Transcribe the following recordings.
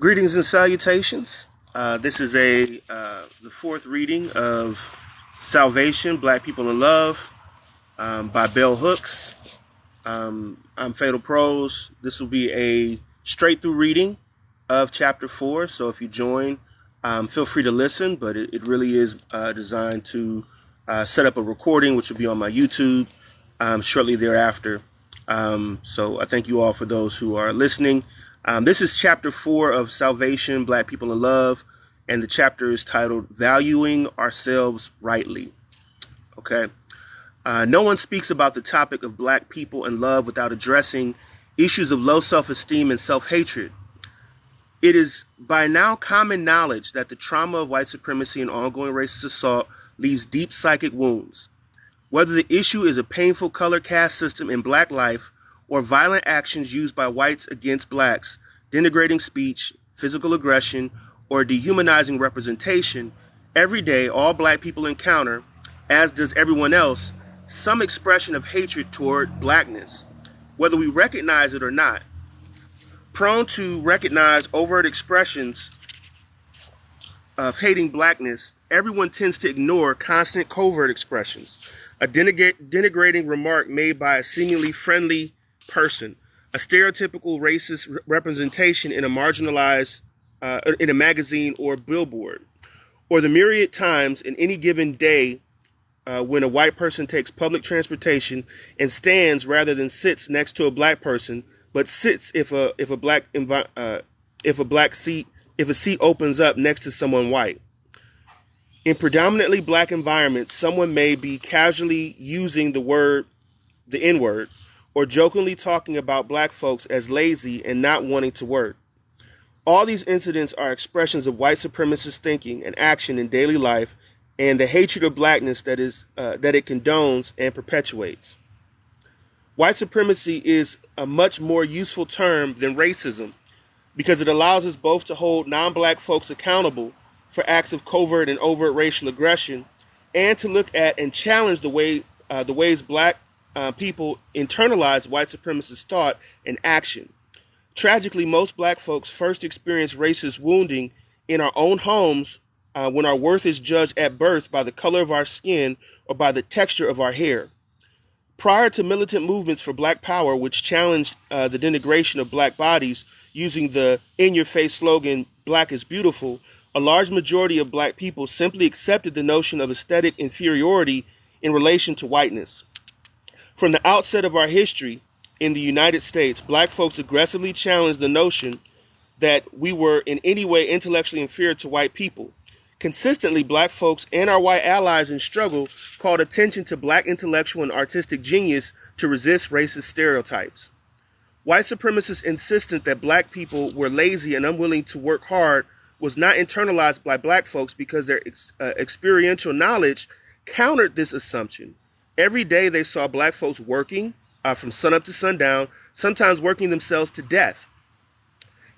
Greetings and salutations. This is the fourth reading of Salvation, Black People in Love by Bell Hooks. I'm Fatal Prose. This will be a straight through reading of chapter 4. So if you join, feel free to listen, but it really is designed to set up a recording, which will be on my YouTube shortly thereafter. So I thank you all for those who are listening. This is chapter 4 of Salvation, Black People in Love, and the chapter is titled Valuing Ourselves Rightly. Okay. No one speaks about the topic of Black people in love without addressing issues of low self-esteem and self-hatred. It is by now common knowledge that the trauma of white supremacy and ongoing racist assault leaves deep psychic wounds. Whether the issue is a painful color caste system in Black life or violent actions used by whites against Blacks, denigrating speech, physical aggression, or dehumanizing representation, every day all Black people encounter, as does everyone else, some expression of hatred toward Blackness, whether we recognize it or not. Prone to recognize overt expressions of hating Blackness, everyone tends to ignore constant covert expressions. A denigrating remark made by a seemingly friendly person, a stereotypical racist representation in a marginalized, in a magazine or billboard, or the myriad times in any given day when a white person takes public transportation and stands rather than sits next to a Black person, but sits if a seat opens up next to someone white. In predominantly Black environments, someone may be casually using the N-word, or jokingly talking about Black folks as lazy and not wanting to work. All these incidents are expressions of white supremacist thinking and action in daily life and the hatred of Blackness that it condones and perpetuates. White supremacy is a much more useful term than racism because it allows us both to hold non-Black folks accountable for acts of covert and overt racial aggression and to look at and challenge the ways Black people internalize white supremacist thought and action. Tragically, most Black folks first experience racist wounding in our own homes when our worth is judged at birth by the color of our skin or by the texture of our hair. Prior to militant movements for Black power, which challenged the denigration of Black bodies using the in-your-face slogan, "Black is beautiful," a large majority of Black people simply accepted the notion of aesthetic inferiority in relation to whiteness. From the outset of our history in the United States, Black folks aggressively challenged the notion that we were in any way intellectually inferior to white people. Consistently, Black folks and our white allies in struggle called attention to Black intellectual and artistic genius to resist racist stereotypes. White supremacists' insistence that Black people were lazy and unwilling to work hard was not internalized by Black folks because their experiential knowledge countered this assumption. Every day they saw Black folks working from sunup to sundown, sometimes working themselves to death.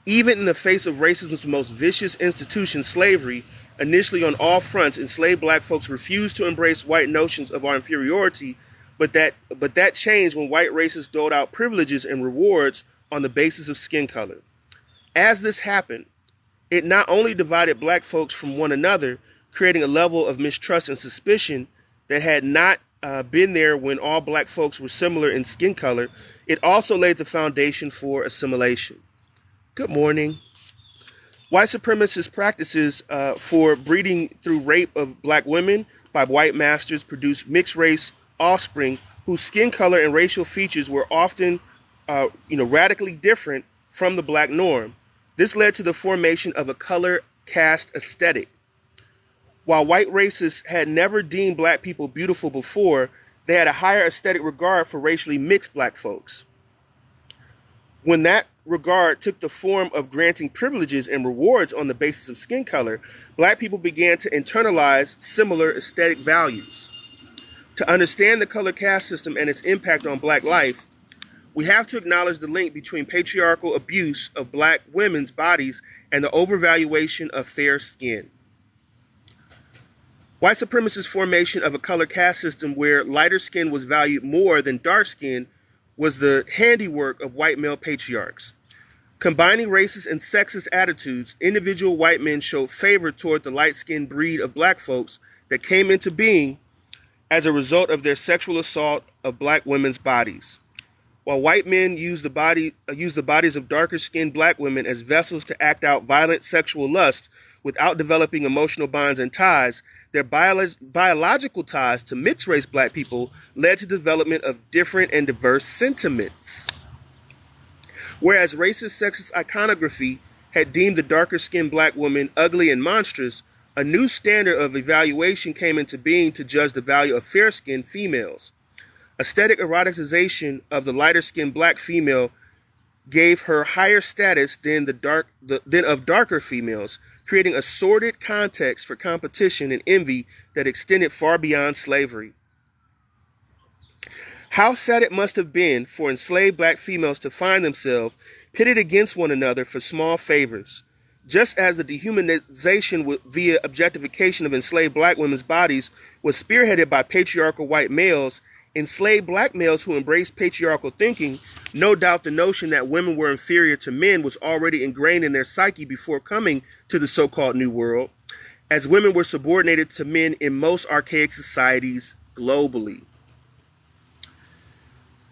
Even in the face of racism's most vicious institution, slavery, initially on all fronts, enslaved Black folks refused to embrace white notions of our inferiority, but that changed when white racists doled out privileges and rewards on the basis of skin color. As this happened, it not only divided Black folks from one another, creating a level of mistrust and suspicion that had not been there when all Black folks were similar in skin color, it also laid the foundation for assimilation. Good morning. White supremacist practices for breeding through rape of Black women by white masters produced mixed-race offspring whose skin color and racial features were often radically different from the Black norm. This led to the formation of a color caste aesthetic. While white racists had never deemed Black people beautiful before, they had a higher aesthetic regard for racially mixed Black folks. When that regard took the form of granting privileges and rewards on the basis of skin color, Black people began to internalize similar aesthetic values. To understand the color caste system and its impact on Black life, we have to acknowledge the link between patriarchal abuse of Black women's bodies and the overvaluation of fair skin. White supremacist formation of a color caste system where lighter skin was valued more than dark skin was the handiwork of white male patriarchs. Combining racist and sexist attitudes, individual white men showed favor toward the light-skinned breed of black folks that came into being as a result of their sexual assault of black women's bodies. While white men use the bodies of darker-skinned black women as vessels to act out violent sexual lust without developing emotional bonds and ties, their biological ties to mixed-race black people led to development of different and diverse sentiments. Whereas racist sexist iconography had deemed the darker-skinned black woman ugly and monstrous, a new standard of evaluation came into being to judge the value of fair-skinned females. Aesthetic eroticization of the lighter-skinned black female gave her higher status than of darker females, creating a sordid context for competition and envy that extended far beyond slavery. How sad it must have been for enslaved black females to find themselves pitted against one another for small favors. Just as the dehumanization via objectification of enslaved black women's bodies was spearheaded by patriarchal white males, enslaved black males who embraced patriarchal thinking, no doubt the notion that women were inferior to men was already ingrained in their psyche before coming to the so-called New World, as women were subordinated to men in most archaic societies globally.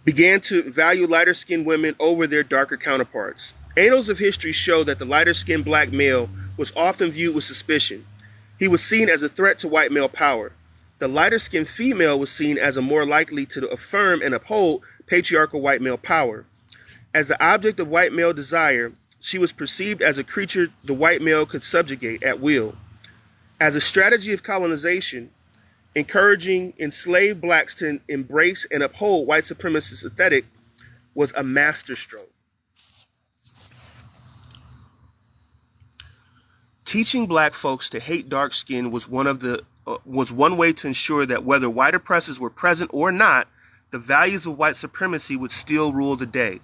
Began to value lighter-skinned women over their darker counterparts. Annals of history show that the lighter-skinned black male was often viewed with suspicion. He was seen as a threat to white male power. The lighter-skinned female was seen as a more likely to affirm and uphold patriarchal white male power. As the object of white male desire, she was perceived as a creature the white male could subjugate at will. As a strategy of colonization, encouraging enslaved blacks to embrace and uphold white supremacist aesthetic was a masterstroke. Teaching black folks to hate dark skin was one way to ensure that whether white oppressors were present or not, the values of white supremacy would still rule the day.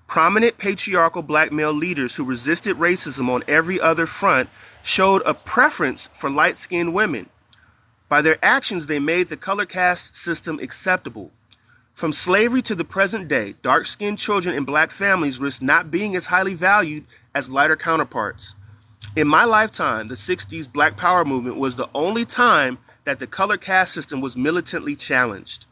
Prominent patriarchal black male leaders who resisted racism on every other front showed a preference for light-skinned women. By their actions, they made the color caste system acceptable. From slavery to the present day, dark-skinned children in black families risk not being as highly valued as lighter counterparts. In my lifetime, the 60s Black Power movement was the only time that the color caste system was militantly challenged.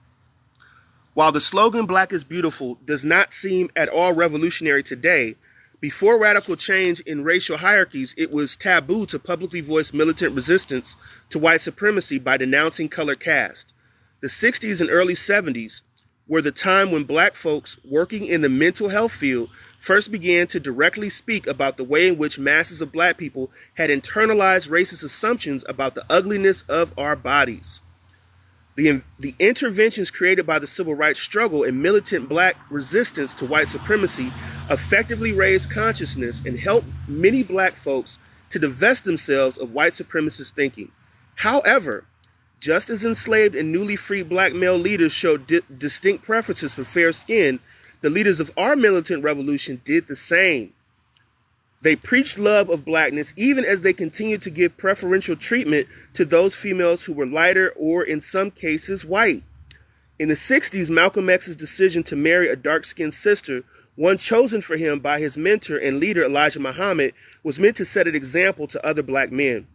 While the slogan "Black is Beautiful" does not seem at all revolutionary today, before radical change in racial hierarchies, it was taboo to publicly voice militant resistance to white supremacy by denouncing color caste. The 60s and early 70s were the time when black folks working in the mental health field first began to directly speak about the way in which masses of black people had internalized racist assumptions about the ugliness of our bodies. The interventions created by the civil rights struggle and militant black resistance to white supremacy effectively raised consciousness and helped many black folks to divest themselves of white supremacist thinking. However, just as enslaved and newly freed black male leaders showed distinct preferences for fair skin, the leaders of our militant revolution did the same. They preached love of blackness even as they continued to give preferential treatment to those females who were lighter or, in some cases, white. In the 60s, Malcolm X's decision to marry a dark-skinned sister, one chosen for him by his mentor and leader Elijah Muhammad, was meant to set an example to other black men.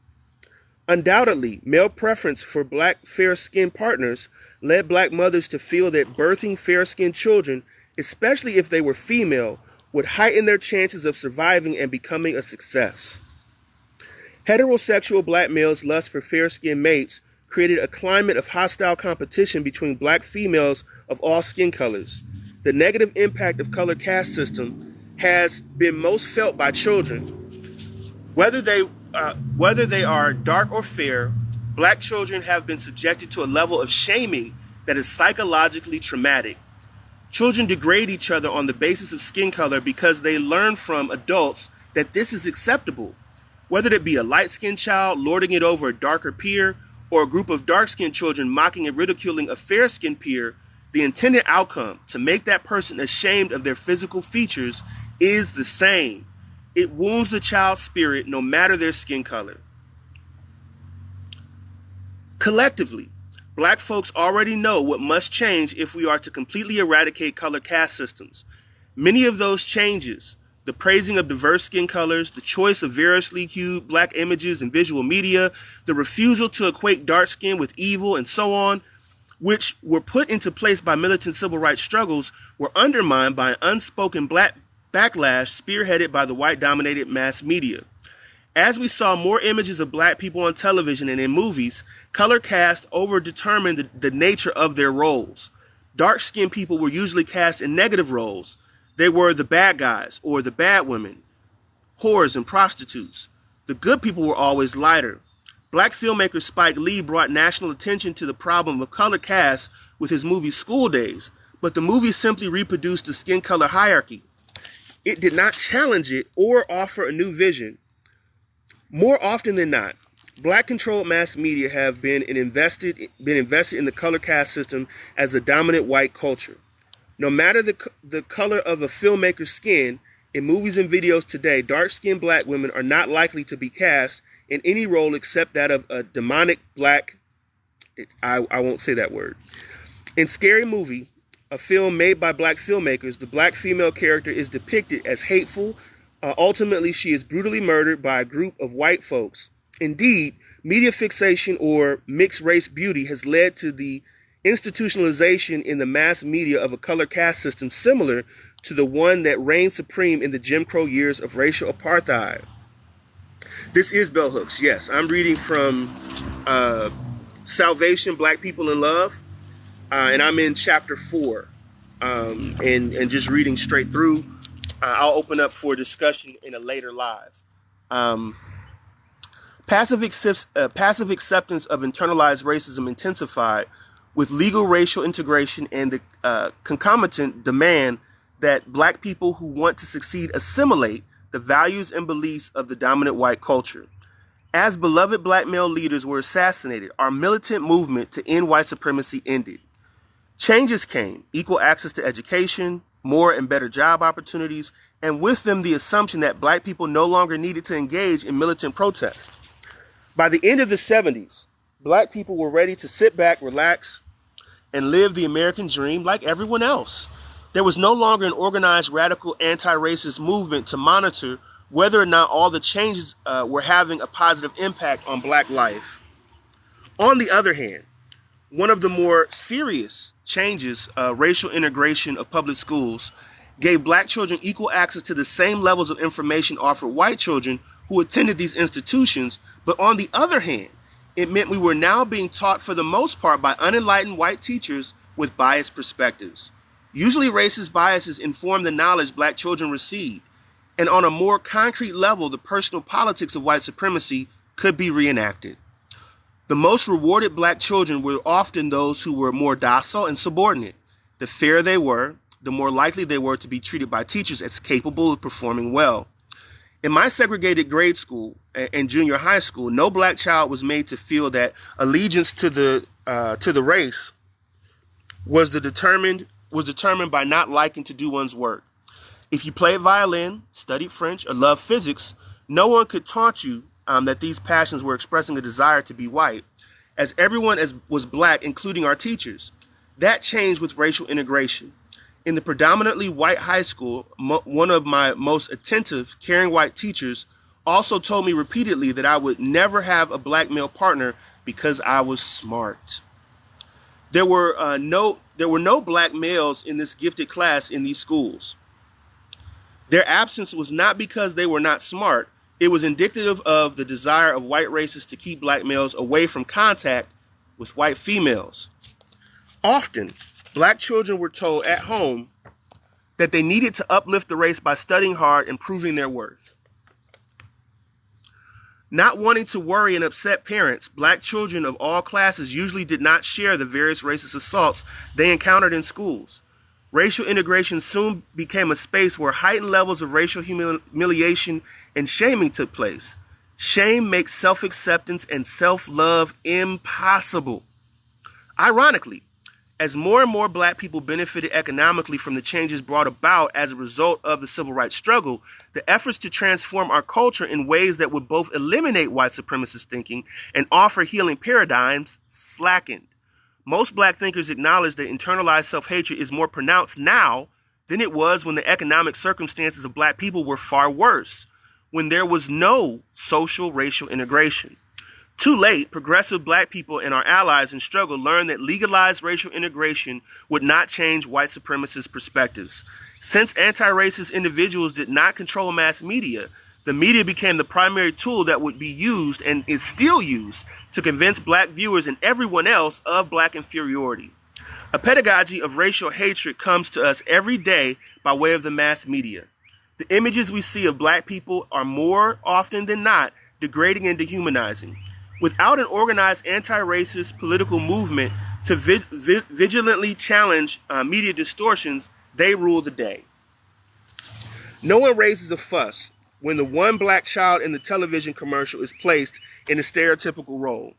Undoubtedly, male preference for black fair-skinned partners led black mothers to feel that birthing fair-skinned children, especially if they were female, would heighten their chances of surviving and becoming a success. Heterosexual black males' lust for fair-skinned mates created a climate of hostile competition between black females of all skin colors. The negative impact of color caste system has been most felt by children. Whether they are dark or fair, black children have been subjected to a level of shaming that is psychologically traumatic. Children degrade each other on the basis of skin color because they learn from adults that this is acceptable. Whether it be a light-skinned child lording it over a darker peer, or a group of dark-skinned children mocking and ridiculing a fair-skinned peer, the intended outcome, to make that person ashamed of their physical features, is the same. It wounds the child's spirit no matter their skin color. Collectively, black folks already know what must change if we are to completely eradicate color caste systems. Many of those changes, the praising of diverse skin colors, the choice of variously hued black images in visual media, the refusal to equate dark skin with evil, and so on, which were put into place by militant civil rights struggles, were undermined by an unspoken black backlash spearheaded by the white-dominated mass media. As we saw more images of black people on television and in movies, color cast overdetermined the nature of their roles. Dark-skinned people were usually cast in negative roles. They were the bad guys or the bad women, whores and prostitutes. The good people were always lighter. Black filmmaker Spike Lee brought national attention to the problem of color cast with his movie School Days, but the movie simply reproduced the skin color hierarchy. It did not challenge it or offer a new vision. More often than not, black-controlled mass media have been invested in the color cast system as the dominant white culture. No matter the color of a filmmaker's skin, in movies and videos today, dark-skinned black women are not likely to be cast in any role except that of a demonic black, I won't say that word. In Scary Movie, a film made by black filmmakers, the black female character is depicted as hateful. Ultimately, she is brutally murdered by a group of white folks. Indeed, media fixation or mixed race beauty has led to the institutionalization in the mass media of a color caste system similar to the one that reigned supreme in the Jim Crow years of racial apartheid. This is Bell Hooks. Yes, I'm reading from Salvation, Black People in Love, and I'm in chapter 4, and just reading straight through. I'll open up for discussion in a later live. Passive acceptance of internalized racism intensified with legal racial integration and the concomitant demand that black people who want to succeed assimilate the values and beliefs of the dominant white culture. As beloved black male leaders were assassinated, our militant movement to end white supremacy ended. Changes came: equal access to education, more and better job opportunities, and with them the assumption that black people no longer needed to engage in militant protest. By the end of the 70s, black people were ready to sit back, relax, and live the American dream like everyone else. There was no longer an organized radical anti-racist movement to monitor whether or not all the changes were having a positive impact on black life. On the other hand, one of the more serious changes, racial integration of public schools, gave black children equal access to the same levels of information offered white children who attended these institutions. But on the other hand, it meant we were now being taught for the most part by unenlightened white teachers with biased perspectives. Usually racist biases inform the knowledge black children received, and on a more concrete level, the personal politics of white supremacy could be reenacted. The most rewarded black children were often those who were more docile and subordinate. The fairer they were, the more likely they were to be treated by teachers as capable of performing well. In my segregated grade school and junior high school, no black child was made to feel that allegiance to the race was determined by not liking to do one's work. If you played violin, studied French, or loved physics, no one could taunt you that these passions were expressing a desire to be white, as everyone was black, including our teachers. That changed with racial integration. In the predominantly white high school, one of my most attentive, caring white teachers also told me repeatedly that I would never have a black male partner because I was smart. There were no black males in this gifted class in these schools. Their absence was not because they were not smart. It was indicative of the desire of white racists to keep black males away from contact with white females. Often, black children were told at home that they needed to uplift the race by studying hard and proving their worth. Not wanting to worry and upset parents, black children of all classes usually did not share the various racist assaults they encountered in schools. Racial integration soon became a space where heightened levels of racial humiliation and shaming took place. Shame makes self-acceptance and self-love impossible. Ironically, as more and more black people benefited economically from the changes brought about as a result of the civil rights struggle, the efforts to transform our culture in ways that would both eliminate white supremacist thinking and offer healing paradigms slackened. Most black thinkers acknowledge that internalized self-hatred is more pronounced now than it was when the economic circumstances of black people were far worse, when there was no social racial integration. Too late, progressive black people and our allies in struggle learned that legalized racial integration would not change white supremacist perspectives. Since anti-racist individuals did not control mass media, the media became the primary tool that would be used and is still used to convince black viewers and everyone else of black inferiority. A pedagogy of racial hatred comes to us every day by way of the mass media. The images we see of black people are more often than not degrading and dehumanizing. Without an organized anti-racist political movement to vigilantly challenge media distortions, they rule the day. No one raises a fuss when the one black child in the television commercial is placed in a stereotypical role.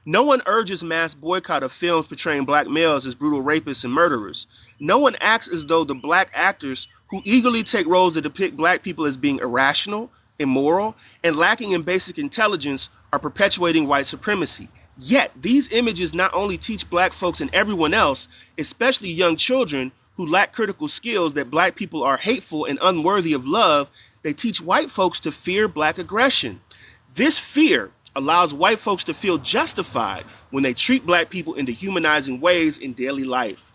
No one urges mass boycott of films portraying black males as brutal rapists and murderers. No one acts as though the black actors who eagerly take roles that depict black people as being irrational, immoral, and lacking in basic intelligence are perpetuating white supremacy. Yet, these images not only teach black folks and everyone else, especially young children who lack critical skills, that black people are hateful and unworthy of love, they teach white folks to fear black aggression. This fear allows white folks to feel justified when they treat black people in dehumanizing ways in daily life.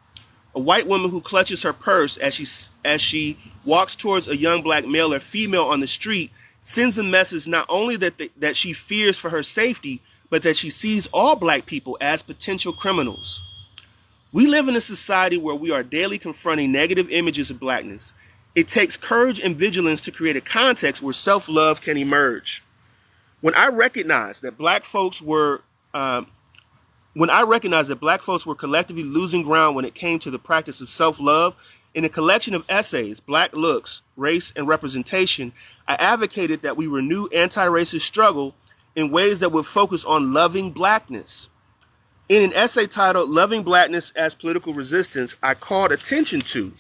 A white woman who clutches her purse as she walks towards a young black male or female on the street sends the message not only that she fears for her safety, but that she sees all black people as potential criminals. We live in a society where we are daily confronting negative images of blackness. It takes courage and vigilance to create a context where self-love can emerge. When I recognized that black folks were collectively losing ground when it came to the practice of self-love, in a collection of essays, Black Looks, Race, and Representation, I advocated that we renew anti-racist struggle in ways that would focus on loving blackness. In an essay titled Loving Blackness as Political Resistance, I called attention to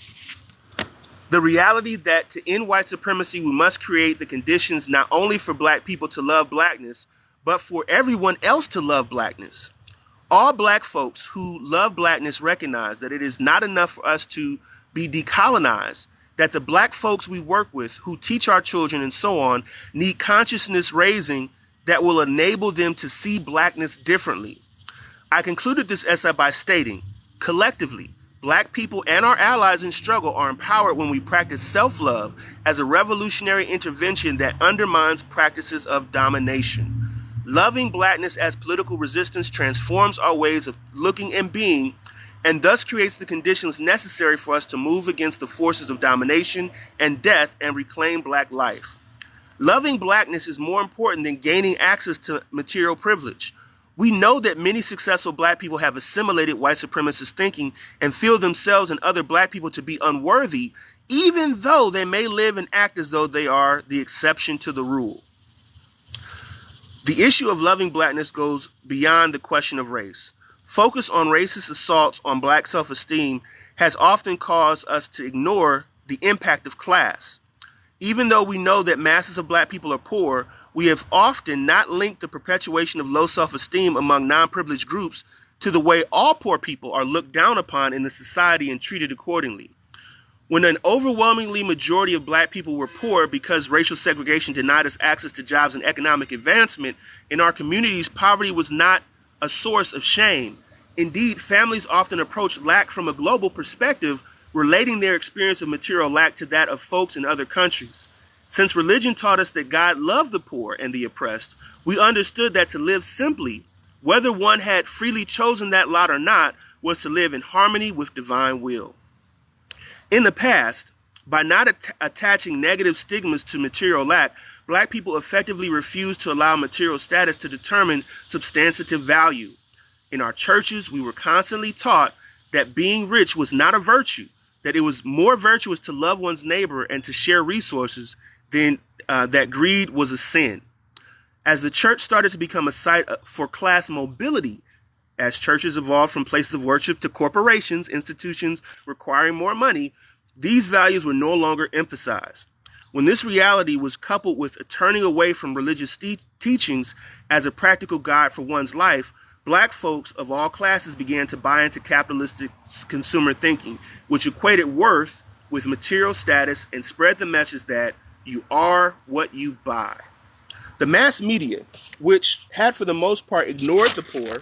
the reality that to end white supremacy, we must create the conditions not only for black people to love blackness, but for everyone else to love blackness. All black folks who love blackness recognize that it is not enough for us to be decolonized, that the black folks we work with, who teach our children and so on, need consciousness raising that will enable them to see blackness differently. I concluded this essay by stating, collectively, black people and our allies in struggle are empowered when we practice self-love as a revolutionary intervention that undermines practices of domination. Loving blackness as political resistance transforms our ways of looking and being, and thus creates the conditions necessary for us to move against the forces of domination and death and reclaim black life. Loving blackness is more important than gaining access to material privilege. We know that many successful black people have assimilated white supremacist thinking and feel themselves and other black people to be unworthy, even though they may live and act as though they are the exception to the rule. The issue of loving blackness goes beyond the question of race. Focus on racist assaults on black self-esteem has often caused us to ignore the impact of class. Even though we know that masses of black people are poor, we have often not linked the perpetuation of low self-esteem among non-privileged groups to the way all poor people are looked down upon in the society and treated accordingly. When an overwhelmingly majority of black people were poor because racial segregation denied us access to jobs and economic advancement, in our communities, poverty was not a source of shame. Indeed, families often approach lack from a global perspective, relating their experience of material lack to that of folks in other countries. Since religion taught us that God loved the poor and the oppressed, we understood that to live simply, whether one had freely chosen that lot or not, was to live in harmony with divine will. In the past, by not attaching negative stigmas to material lack, black people effectively refused to allow material status to determine substantive value. In our churches, we were constantly taught that being rich was not a virtue, that it was more virtuous to love one's neighbor and to share resources than that greed was a sin. As the church started to become a site for class mobility, as churches evolved from places of worship to corporations, institutions requiring more money, these values were no longer emphasized. When this reality was coupled with a turning away from religious teachings as a practical guide for one's life, black folks of all classes began to buy into capitalistic consumer thinking, which equated worth with material status and spread the message that you are what you buy. The mass media, which had for the most part ignored the poor,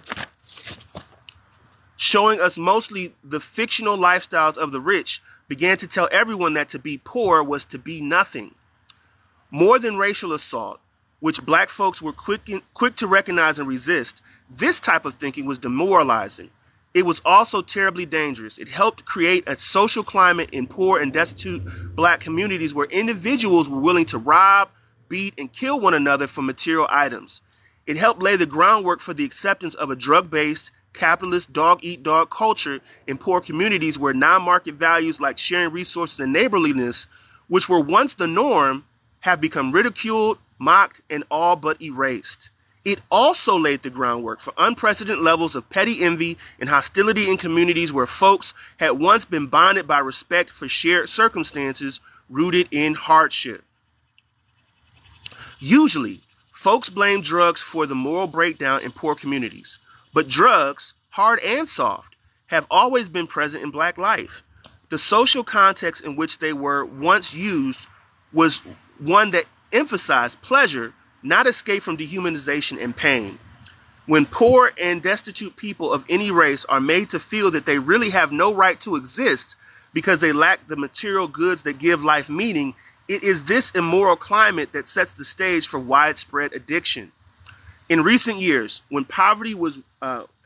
showing us mostly the fictional lifestyles of the rich, began to tell everyone that to be poor was to be nothing. More than racial assault, which black folks were quick to recognize and resist, this type of thinking was demoralizing. It was also terribly dangerous. It helped create a social climate in poor and destitute black communities where individuals were willing to rob, beat, and kill one another for material items. It helped lay the groundwork for the acceptance of a drug-based, capitalist, dog-eat-dog culture in poor communities where non-market values like sharing resources and neighborliness, which were once the norm, have become ridiculed, mocked, and all but erased. It also laid the groundwork for unprecedented levels of petty envy and hostility in communities where folks had once been bonded by respect for shared circumstances rooted in hardship. Usually, folks blame drugs for the moral breakdown in poor communities, but drugs, hard and soft, have always been present in black life. The social context in which they were once used was one that emphasized pleasure, not escape from dehumanization and pain. When poor and destitute people of any race are made to feel that they really have no right to exist because they lack the material goods that give life meaning, it is this immoral climate that sets the stage for widespread addiction. In recent years, when poverty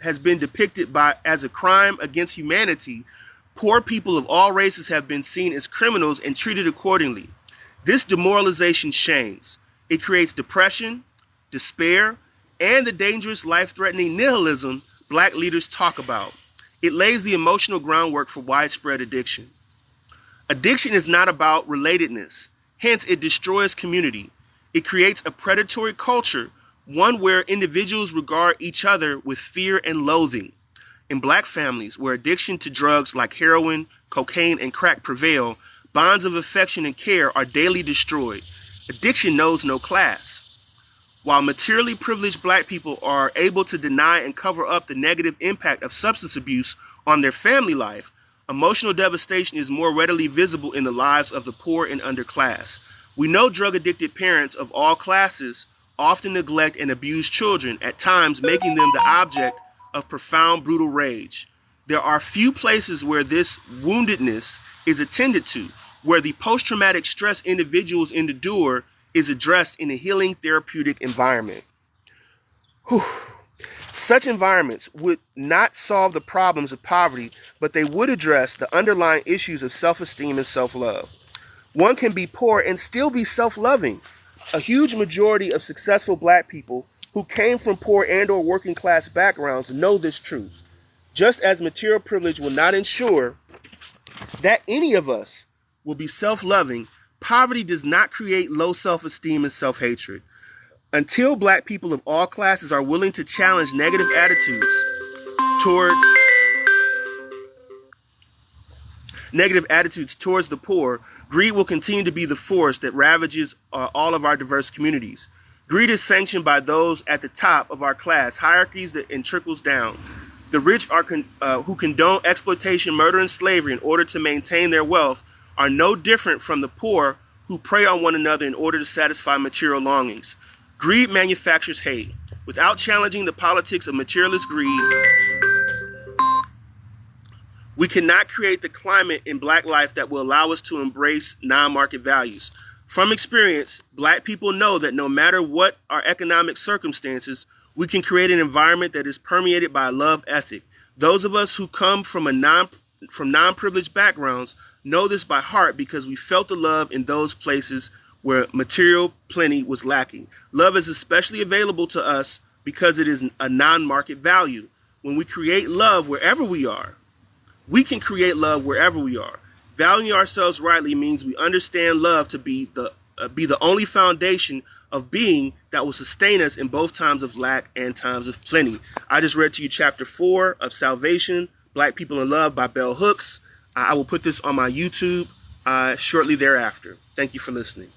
has been depicted as a crime against humanity, poor people of all races have been seen as criminals and treated accordingly. This demoralization shames. It creates depression, despair, and the dangerous life-threatening nihilism black leaders talk about. It lays the emotional groundwork for widespread addiction. Addiction is not about relatedness. Hence, it destroys community. It creates a predatory culture, one where individuals regard each other with fear and loathing. In black families, where addiction to drugs like heroin, cocaine, and crack prevail, bonds of affection and care are daily destroyed. Addiction knows no class. While materially privileged black people are able to deny and cover up the negative impact of substance abuse on their family life, emotional devastation is more readily visible in the lives of the poor and underclass. We know drug-addicted parents of all classes often neglect and abuse children, at times making them the object of profound, brutal rage. There are few places where this woundedness is attended to, where the post-traumatic stress individuals endure is addressed in a healing therapeutic environment. Such environments would not solve the problems of poverty, but they would address the underlying issues of self-esteem and self-love. One can be poor and still be self-loving. A huge majority of successful black people who came from poor and or working class backgrounds know this truth. Just as material privilege will not ensure that any of us will be self-loving, poverty does not create low self-esteem and self-hatred. Until black people of all classes are willing to challenge negative attitudes towards the poor, greed will continue to be the force that ravages all of our diverse communities. Greed is sanctioned by those at the top of our class hierarchies and trickles down. The rich who condone exploitation, murder, and slavery in order to maintain their wealth are no different from the poor who prey on one another in order to satisfy material longings. Greed manufactures hate. Without challenging the politics of materialist greed, we cannot create the climate in black life that will allow us to embrace non-market values. From experience, black people know that no matter what our economic circumstances, we can create an environment that is permeated by a love ethic. Those of us who come from non-privileged backgrounds know this by heart because we felt the love in those places where material plenty was lacking. Love is especially available to us because it is a non-market value. When we create love wherever we are, we can create love wherever we are. Valuing ourselves rightly means we understand love to be the only foundation of being that will sustain us in both times of lack and times of plenty. I just read to you chapter 4 of Salvation, Black People in Love by Bell Hooks. I will put this on my YouTube shortly thereafter. Thank you for listening.